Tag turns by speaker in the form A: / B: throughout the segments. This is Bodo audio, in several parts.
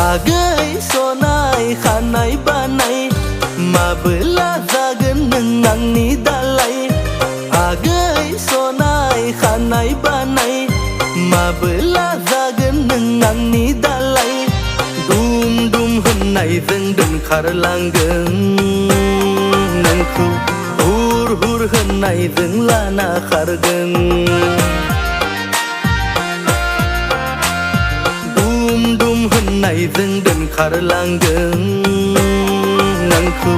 A: आगै सनाय खानाय बानाय माबोला जागोन नों आंनि दालाय आगै सनाय खानाय बानाय माबोला जागोन नों आंनि दालाय दुम दुम होननायजों दोनखारलांगोन नोंखौ हुर हुर होननायजों लाना खारगोन दुम दुम होननायजों दोनखारलांगोन नोंखौ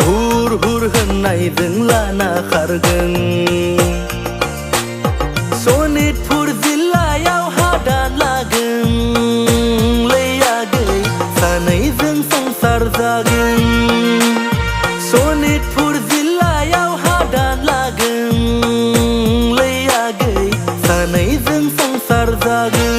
A: हुर हुर होननायजों लाना खारगोन सनितपुर जिल्लायाव हादान लागोन लै आगै सानैजों संसार जागोन सनितपुर जिल्लायाव हादान लागोन लै आगै सानैजों संसार जागोन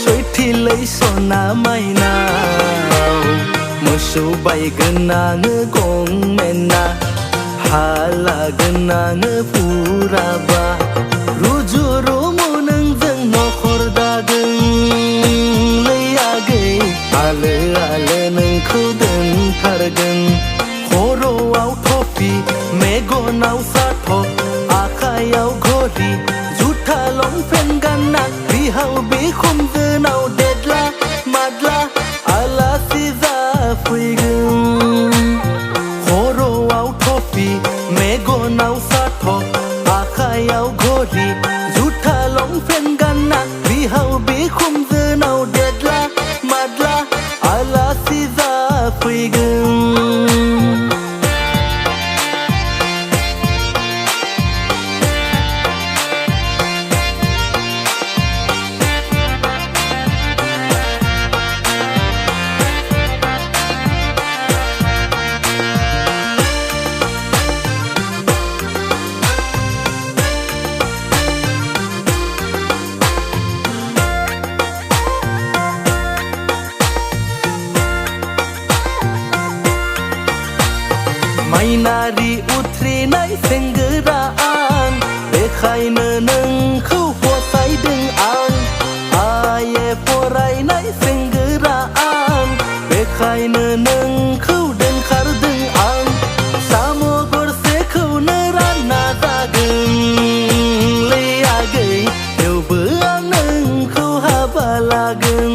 A: सैथिलै सना माइनाव मोसौ बायगोन आङो गंमेना हा लागोन आङो फुराबा रुजु रुमु नोंजों नखर दागोन लै आगै आलो आलो नोंखौ दोनखारगोन खर'आव थफि मेगनाव साथब आखायाव घरि जुथा लंपेन्ट गानना बिहाव बिखुनजोनाव देदला मादला आलासि जाफैगोन खर'आव थफि मेगनाव साथब आखायाव घरि जुथा लंपेन्ट गानना बिहाव बिखुनजोनाव देदला मादला आलासि जाफैगोन माइनारि उथ्रिनाय सेंग्रा आं बेखायनो नोंखौ फसायदों आं आइए फरायनाय सेंग्रा आं बेखायनो नोंखौ दोनखारदों आं साम' गरसेखौनो रानना जागोन लै आगै थेवबो आं नोंखौ हाबा लागोन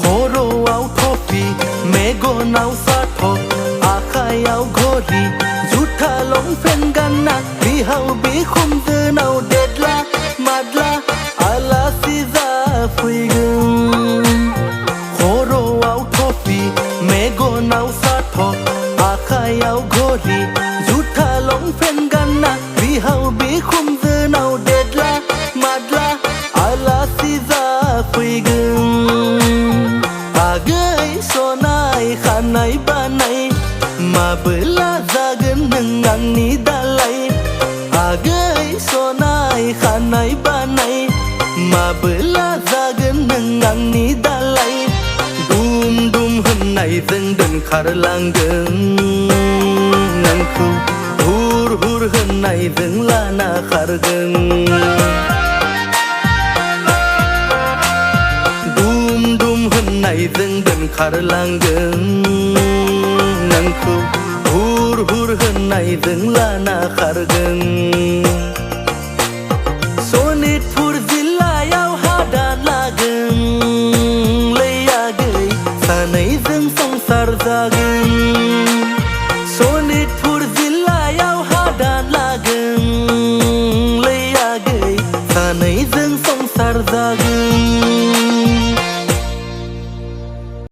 A: खर'आव थफि मेगनाव साथब आखायाव घरि जुथा लंपेन्ट गानना बिहाव बिखुनजोनाव देदला मादला आलासि जाफैगोन खर'आव थफि मेगनाव साथब आखायाव घरि जुथा लंपेन्ट गानना बिहाव बिखुनजोनाव देदला मादला आलासि जाफैगोन आगै सनाय खानाय बानाय माबोला जागोन नों आंनि दालाय आगै सनाय खानाय बानाय माबोला जागोन नों आंनि दालाय दुम दुम होननायजों दोनखारलांगोन नोंखौ हुर हुर होननायजों लाना खारगोन दुम दुम होननायजों दोनखारलांगोन नोंखौ हुर हुर होननायजों लाना खारगोन सनितपुर जिल्लायाव हादान लागोन लै आगै सानैजों संसार जागोन सनितपुर जिल्लायाव हादान लागोन लै आगै सानैजों संसार जागोन